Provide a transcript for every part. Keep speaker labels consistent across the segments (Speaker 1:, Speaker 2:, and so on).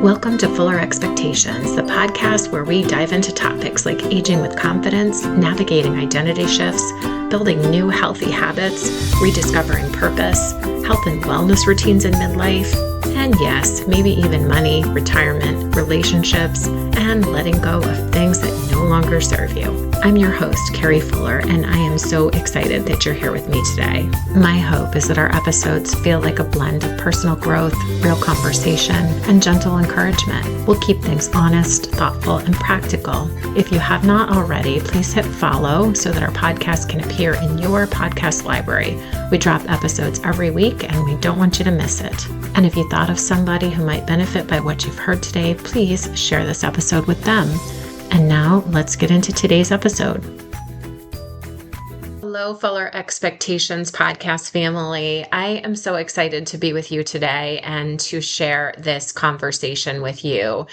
Speaker 1: Welcome to Fuller Expectations, the podcast where we dive into topics like aging with confidence, navigating identity shifts, building new healthy habits, rediscovering purpose, health and wellness routines in midlife, and yes, maybe even money, retirement, relationships, and letting go of things that no longer serve you. I'm your host, Carrie Fuller, and I am so excited that you're here with me today. My hope is that our episodes feel like a blend of personal growth, real conversation, and gentle encouragement. We'll keep things honest, thoughtful, and practical. If you have not already, please hit follow so that our podcast can appear in your podcast library. We drop episodes every week, and we don't want you to miss it. And if you thought of somebody who might benefit by what you've heard today, please share this episode with them. And now let's get into today's episode. Hello, Fuller Expectations podcast family. I am so excited to be with you today and to share this conversation with you.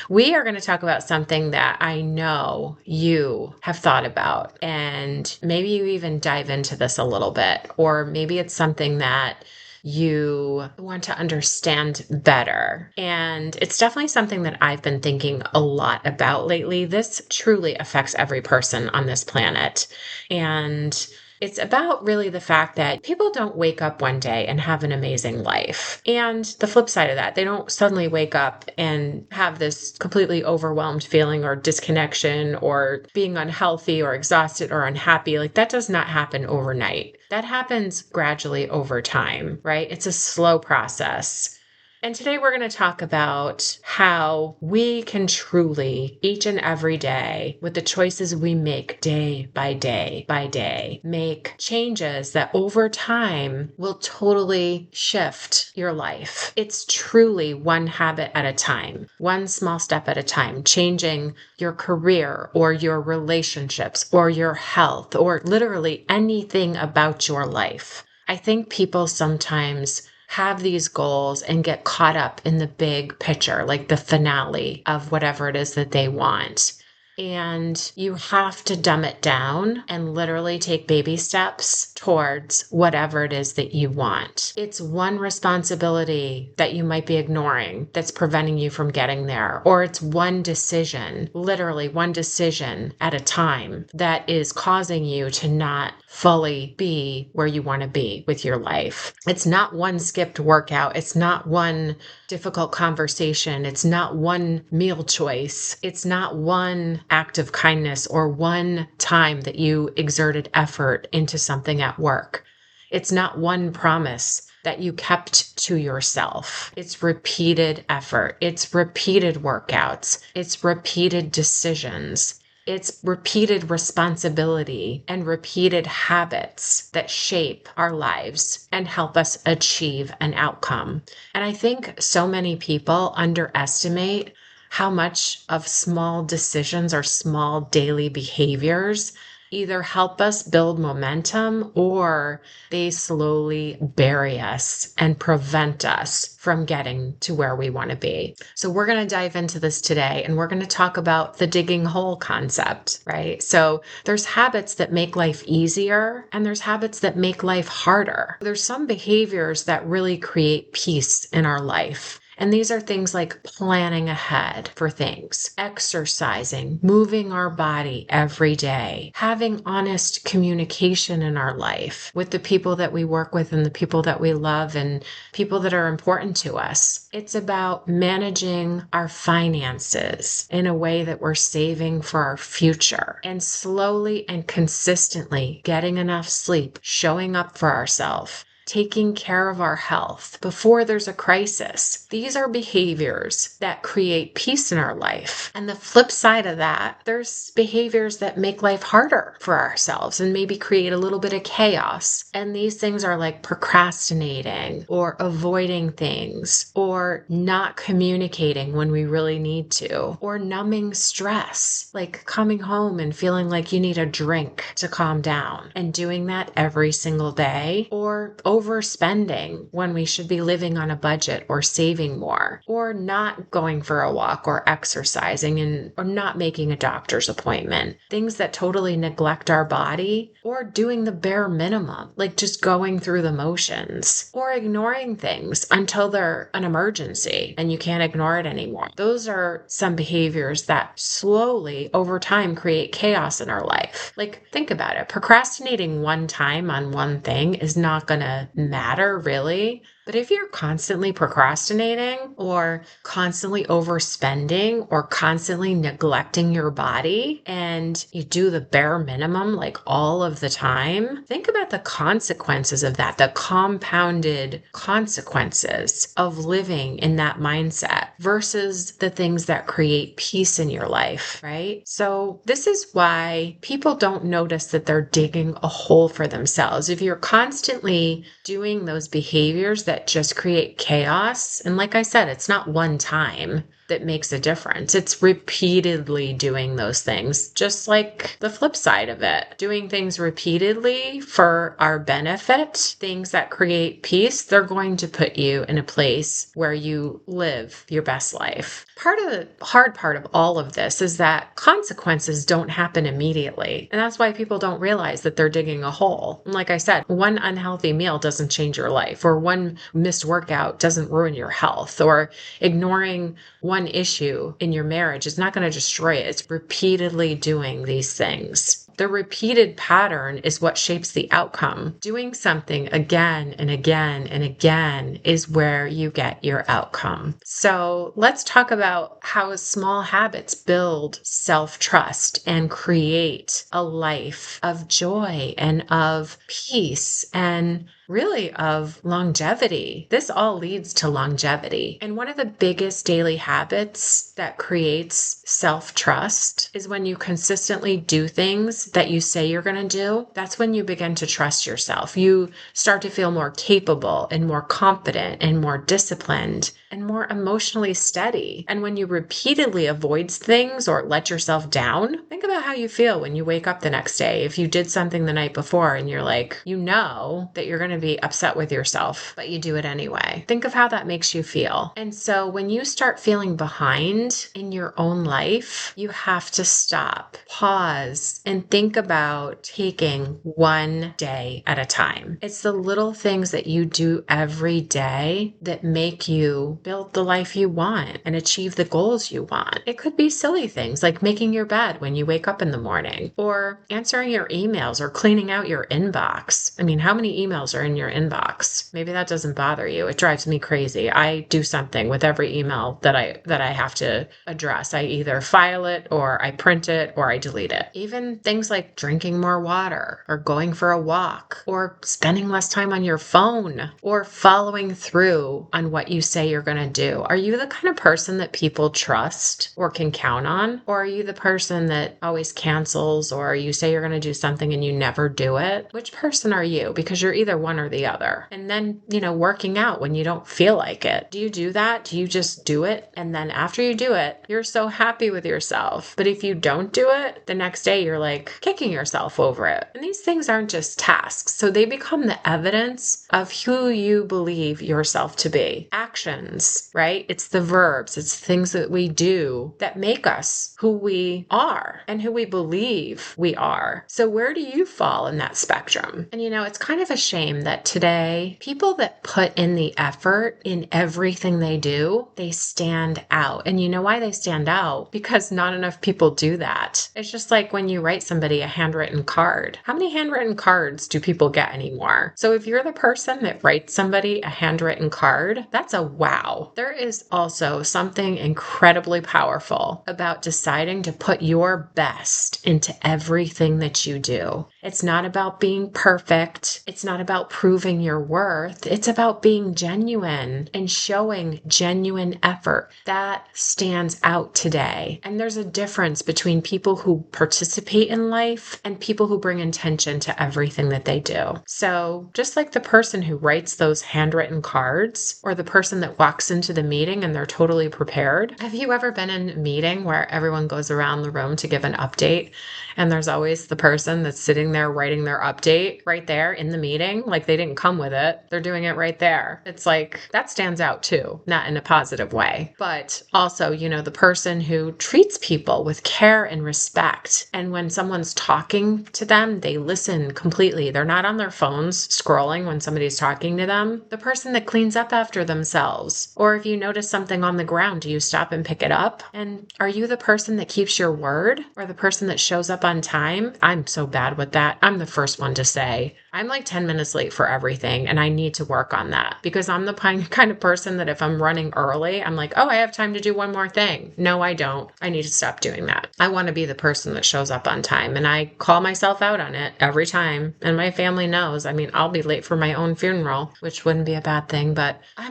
Speaker 1: We are going to talk about something that I know you have thought about, and maybe you even dive into this a little bit, or maybe it's something that you want to understand better. And it's definitely something that I've been thinking a lot about lately. This truly affects every person on this planet. And it's about really the fact that people don't wake up one day and have an amazing life. And the flip side of that, they don't suddenly wake up and have this completely overwhelmed feeling or disconnection or being unhealthy or exhausted or unhappy. Like that does not happen overnight. That happens gradually over time, right? It's a slow process. And today we're going to talk about how we can truly, each and every day, with the choices we make day by day by day, make changes that over time will totally shift your life. It's truly one habit at a time, one small step at a time, changing your career or your relationships or your health or literally anything about your life. I think people sometimes have these goals and get caught up in the big picture, like the finale of whatever it is that they want. And you have to dumb it down and literally take baby steps towards whatever it is that you want. It's one responsibility that you might be ignoring that's preventing you from getting there. Or it's one decision, literally one decision at a time that is causing you to not fully be where you want to be with your life. It's not one skipped workout. It's not one difficult conversation. It's not one meal choice. It's not one act of kindness or one time that you exerted effort into something at work. It's not one promise that you kept to yourself. It's repeated effort. It's repeated workouts. It's repeated decisions. It's repeated responsibility and repeated habits that shape our lives and help us achieve an outcome. And I think so many people underestimate how much of small decisions or small daily behaviors either help us build momentum or they slowly bury us and prevent us from getting to where we want to be. So we're going to dive into this today and we're going to talk about the digging hole concept, right? So there's habits that make life easier and there's habits that make life harder. There's some behaviors that really create peace in our life. And these are things like planning ahead for things, exercising, moving our body every day, having honest communication in our life with the people that we work with and the people that we love and people that are important to us. It's about managing our finances in a way that we're saving for our future and slowly and consistently getting enough sleep, showing up for ourselves, taking care of our health before there's a crisis. These are behaviors that create peace in our life. And the flip side of that, there's behaviors that make life harder for ourselves and maybe create a little bit of chaos. And these things are like procrastinating or avoiding things or not communicating when we really need to or numbing stress, like coming home and feeling like you need a drink to calm down and doing that every single day or overspending when we should be living on a budget or saving more, or not going for a walk or exercising or not making a doctor's appointment. Things that totally neglect our body, or doing the bare minimum, like just going through the motions, or ignoring things until they're an emergency and you can't ignore it anymore. Those are some behaviors that slowly over time create chaos in our life. Like, think about it. Procrastinating one time on one thing is not going to matter really. But if you're constantly procrastinating or constantly overspending or constantly neglecting your body and you do the bare minimum like all of the time, think about the consequences of that, the compounded consequences of living in that mindset versus the things that create peace in your life, right? So this is why people don't notice that they're digging a hole for themselves. If you're constantly doing those behaviors that just create chaos. And like I said, it's not one time that makes a difference. It's repeatedly doing those things, just like the flip side of it. Doing things repeatedly for our benefit, things that create peace, they're going to put you in a place where you live your best life. Part of the hard part of all of this is that consequences don't happen immediately. And that's why people don't realize that they're digging a hole. And like I said, one unhealthy meal doesn't change your life, or one missed workout doesn't ruin your health, or ignoring one issue in your marriage is not going to destroy it. It's repeatedly doing these things. The repeated pattern is what shapes the outcome. Doing something again and again and again is where you get your outcome. So let's talk about how small habits build self-trust and create a life of joy and of peace and really of longevity. This all leads to longevity. And one of the biggest daily habits that creates self-trust is when you consistently do things that you say you're going to do. That's when you begin to trust yourself. You start to feel more capable and more confident and more disciplined and more emotionally steady. And when you repeatedly avoid things or let yourself down, think about how you feel when you wake up the next day. If you did something the night before and you're like, you know that you're going to be upset with yourself, but you do it anyway. Think of how that makes you feel. And so when you start feeling behind in your own life, you have to stop, pause, and think about taking one day at a time. It's the little things that you do every day that make you build the life you want and achieve the goals you want. It could be silly things like making your bed when you wake up in the morning, or answering your emails, or cleaning out your inbox. I mean, how many emails are in your inbox? Maybe that doesn't bother you. It drives me crazy. I do something with every email that I have to address. I either file it, or I print it, or I delete it. Even things like drinking more water, or going for a walk, or spending less time on your phone, or following through on what you say you're going to do. Are you the kind of person that people trust or can count on? Or are you the person that always cancels, or you say you're going to do something and you never do it? Which person are you? Because you're either one or the other. And then, working out when you don't feel like it. Do you do that? Do you just do it? And then after you do it, you're so happy with yourself. But if you don't do it, the next day you're like kicking yourself over it. And these things aren't just tasks. So they become the evidence of who you believe yourself to be. Actions, right? It's the verbs, it's things that we do that make us who we are and who we believe we are. So where do you fall in that spectrum? And it's kind of a shame that today people that put in the effort in everything they do, they stand out. And you know why they stand out? Because not enough people do that. It's just like when you write somebody a handwritten card. How many handwritten cards do people get anymore? So if you're the person that writes somebody a handwritten card, that's a wow. There is also something incredibly powerful about deciding to put your best into everything that you do. It's not about being perfect. It's not about proving your worth. It's about being genuine and showing genuine effort. That stands out today. And there's a difference between people who participate in life, and people who bring intention to everything that they do. So just like the person who writes those handwritten cards or the person that walks into the meeting and they're totally prepared. Have you ever been in a meeting where everyone goes around the room to give an update and there's always the person that's sitting there writing their update right there in the meeting? Like they didn't come with it. They're doing it right there. It's like that stands out too, not in a positive way, but also, the person who treats people with care and respect. And when someone's talking to them, they listen completely. They're not on their phones scrolling when somebody's talking to them. The person that cleans up after themselves. Or if you notice something on the ground, do you stop and pick it up? And are you the person that keeps your word or the person that shows up on time? I'm so bad with that. I'm the first one to say, I'm like 10 minutes late for everything and I need to work on that because I'm the kind of person that if I'm running early, I'm like, oh, I have time to do one more thing. No, I don't. I need to stop doing that. I want to be the person that shows up on time and I call myself out on it every time. And my family knows. I mean, I'll be late for my own funeral, which wouldn't be a bad thing. But I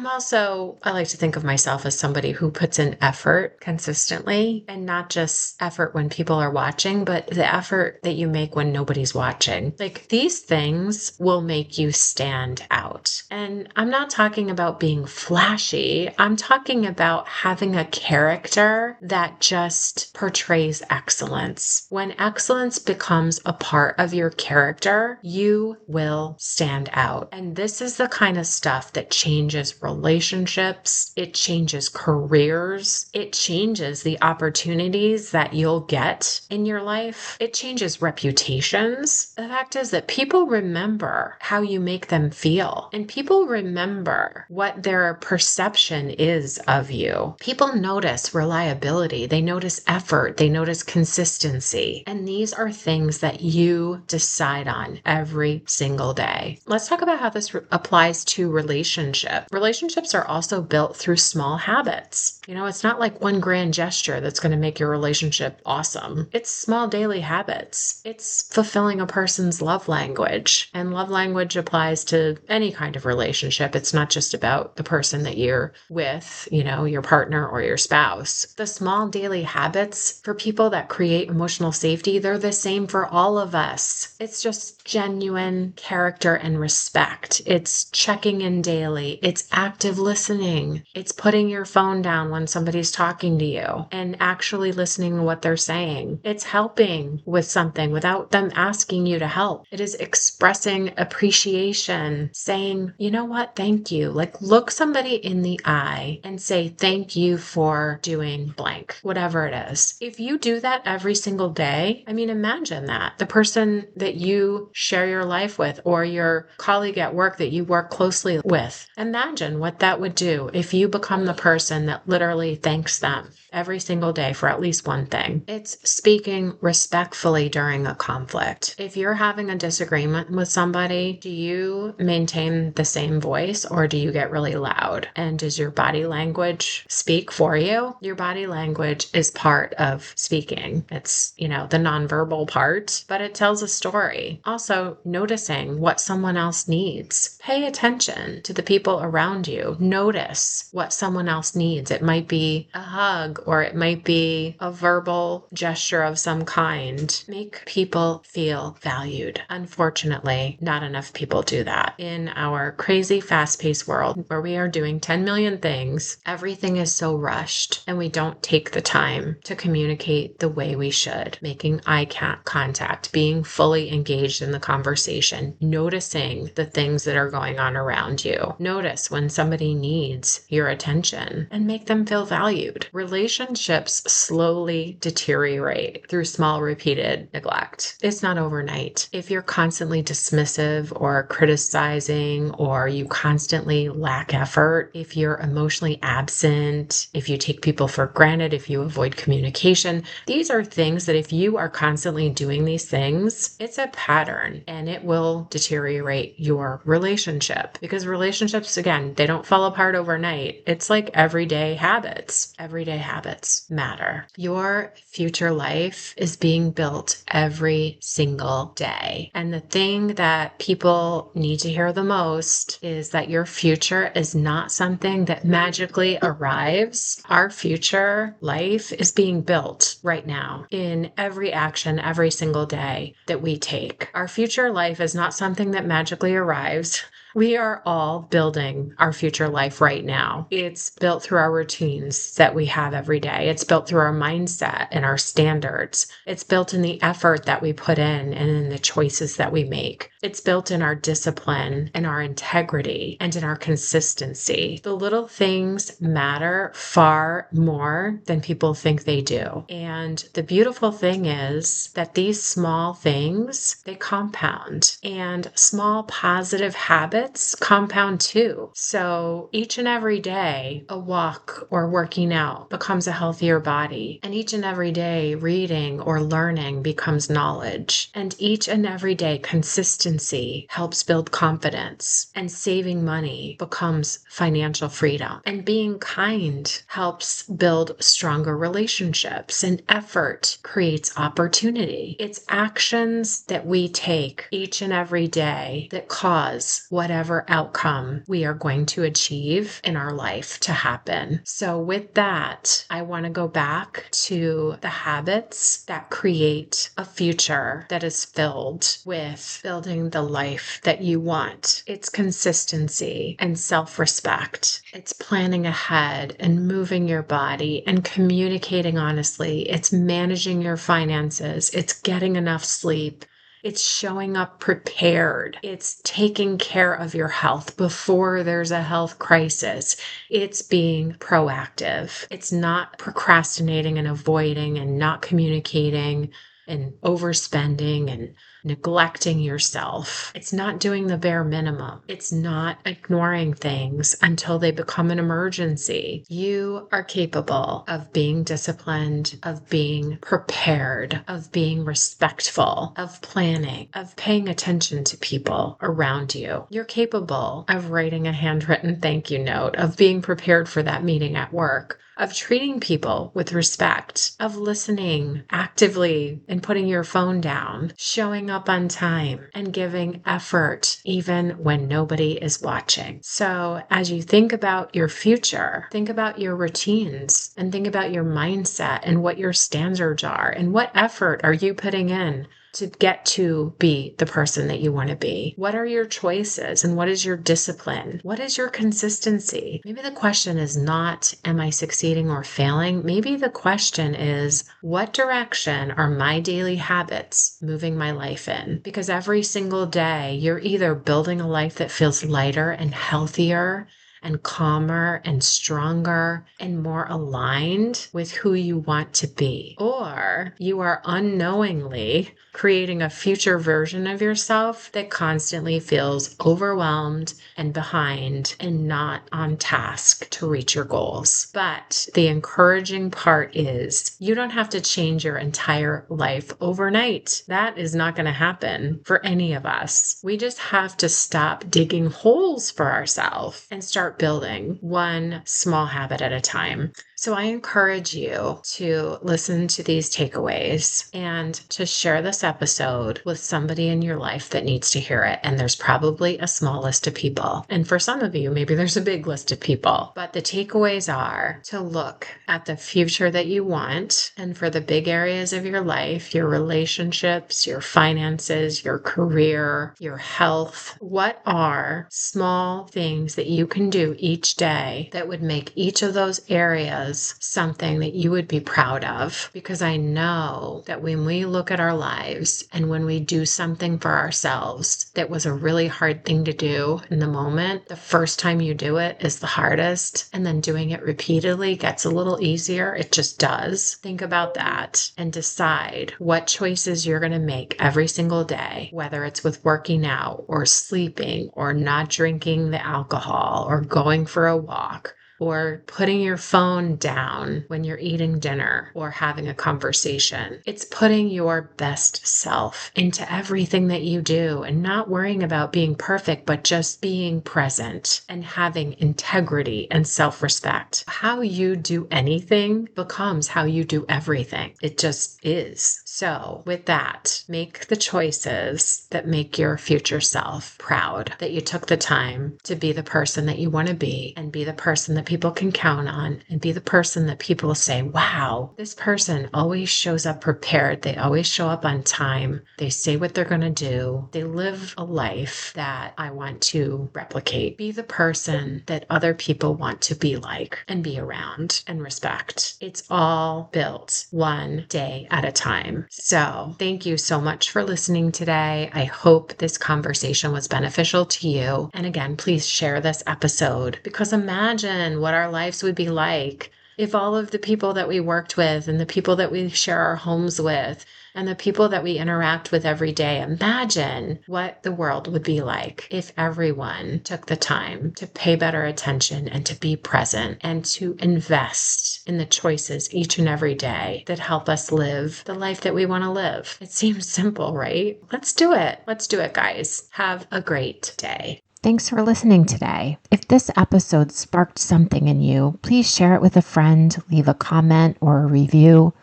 Speaker 1: like to think of myself as somebody who puts in effort consistently and not just effort when people are watching, but the effort that you make when nobody's watching. Like these things will make you stand out. And I'm not talking about being flashy. I'm talking about having a character that just portrays excellence. When excellence becomes a part of your character, you will stand out. And this is the kind of stuff that changes relationships. It changes careers. It changes the opportunities that you'll get in your life. It changes reputations. The fact is that people remember how you make them feel, and people remember what their perception is of you. People notice reliability, they notice effort, they notice consistency, and these are things that you decide on every single day. Let's talk about how this applies to relationships. Relationships are also built through small habits. It's not like one grand gesture that's going to make your relationship awesome. It's small daily habits. It's fulfilling a person's love language. And love language applies to any kind of relationship. It's not just about the person that you're with, your partner or your spouse. The small daily habits for people that create emotional safety, they're the same for all of us. It's just genuine character and respect. It's checking in daily. It's active listening. It's putting your phone down when somebody's talking to you and actually listening to what they're saying. It's helping with something without them asking you to help. It is expressing appreciation, saying, you know what, thank you. Like look somebody in the eye and say, thank you for doing blank, whatever it is. If you do that every single day, imagine that. The person that you share your life with or your colleague at work that you work closely with, imagine what that would do if you become the person that literally thanks them every single day for at least one thing. It's speaking respectfully during a conflict. If you're having a disagreement with somebody, do you maintain the same voice or do you get really loud? And does your body language speak for you? Your body language is part of speaking. It's, the nonverbal part, but it tells a story. Also, noticing what someone else needs. Pay attention to the people around you. Notice what someone else needs. It might be a hug or it might be a verbal gesture of some kind. Make people feel valued. Unfortunately, not enough people do that. In our crazy fast-paced world where we are doing 10 million things, everything is so rushed and we don't take the time to communicate the way we should. Making eye contact, being fully engaged in the conversation, noticing the things that are going on around you. Notice when somebody needs your attention and make them feel valued. Relationships slowly deteriorate through small repeated neglect. It's not overnight. If you're constantly dismissive or criticizing or you constantly lack effort, if you're emotionally absent, if you take people for granted, if you avoid communication, these are things that if you are constantly doing these things, it's a pattern and it will deteriorate your relationship because relationships, again, they don't fall apart overnight. It's like everyday habits. Everyday habits matter. Your future life is being built every single day. And the thing that people need to hear the most is that your future is not something that magically arrives. Our future life is being built right now in every action, every single day that we take. Our future life is not something that magically arrives. We are all building our future life right now. It's built through our routines that we have every day. It's built through our mindset and our standards. It's built in the effort that we put in and in the choices that we make. It's built in our discipline and our integrity and in our consistency. The little things matter far more than people think they do. And the beautiful thing is that these small things, they compound, and small positive habits compound too. So each and every day, a walk or working out becomes a healthier body. And each and every day, reading or learning becomes knowledge. And each and every day, consistency helps build confidence. And saving money becomes financial freedom. And being kind helps build stronger relationships. And effort creates opportunity. It's actions that we take each and every day that cause whatever outcome we are going to achieve in our life to happen. So with that, I want to go back to the habits that create a future that is filled with building the life that you want. It's consistency and self-respect. It's planning ahead and moving your body and communicating honestly. It's managing your finances. It's getting enough sleep. It's showing up prepared. It's taking care of your health before there's a health crisis. It's being proactive. It's not procrastinating and avoiding and not communicating and overspending and neglecting yourself. It's not doing the bare minimum. It's not ignoring things until they become an emergency. You are capable of being disciplined, of being prepared, of being respectful, of planning, of paying attention to people around you. You're capable of writing a handwritten thank you note, of being prepared for that meeting at work, of treating people with respect, of listening actively and putting your phone down, showing up on time, and giving effort even when nobody is watching. So as you think about your future, think about your routines and think about your mindset and what your standards are and what effort are you putting in to get to be the person that you want to be? What are your choices and what is your discipline? What is your consistency? Maybe the question is not, am I succeeding or failing? Maybe the question is, what direction are my daily habits moving my life in? Because every single day, you're either building a life that feels lighter and healthier and calmer and stronger and more aligned with who you want to be. Or you are unknowingly creating a future version of yourself that constantly feels overwhelmed and behind and not on task to reach your goals. But the encouraging part is you don't have to change your entire life overnight. That is not going to happen for any of us. We just have to stop digging holes for ourselves and start building one small habit at a time. So I encourage you to listen to these takeaways and to share this episode with somebody in your life that needs to hear it. And there's probably a small list of people. And for some of you, maybe there's a big list of people. But the takeaways are to look at the future that you want. And for the big areas of your life, your relationships, your finances, your career, your health, what are small things that you can do each day that would make each of those areas something that you would be proud of? Because I know that when we look at our lives and when we do something for ourselves that was a really hard thing to do in the moment, the first time you do it is the hardest, and then doing it repeatedly gets a little easier. It just does. Think about that and decide what choices you're going to make every single day, whether it's with working out or sleeping or not drinking the alcohol or going for a walk, or putting your phone down when you're eating dinner or having a conversation. It's putting your best self into everything that you do and not worrying about being perfect, but just being present and having integrity and self-respect. How you do anything becomes how you do everything. It just is. So with that, make the choices that make your future self proud, that you took the time to be the person that you want to be and be the person that people can count on and be the person that people say, wow, this person always shows up prepared. They always show up on time. They say what they're going to do. They live a life that I want to replicate. Be the person that other people want to be like and be around and respect. It's all built one day at a time. So thank you so much for listening today. I hope this conversation was beneficial to you. And again, please share this episode, because imagine what our lives would be like if all of the people that we worked with and the people that we share our homes with and the people that we interact with every day, imagine what the world would be like if everyone took the time to pay better attention and to be present and to invest in the choices each and every day that help us live the life that we want to live. It seems simple, right? Let's do it. Let's do it, guys. Have a great day.
Speaker 2: Thanks for listening today. If this episode sparked something in you, please share it with a friend, leave a comment or a review,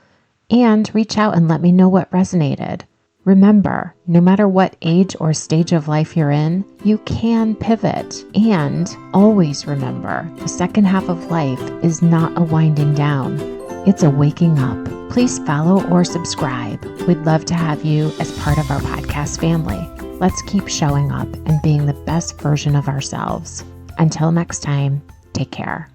Speaker 2: and reach out and let me know what resonated. Remember, no matter what age or stage of life you're in, you can pivot. And always remember, the second half of life is not a winding down. It's a waking up. Please follow or subscribe. We'd love to have you as part of our podcast family. Let's keep showing up and being the best version of ourselves. Until next time, take care.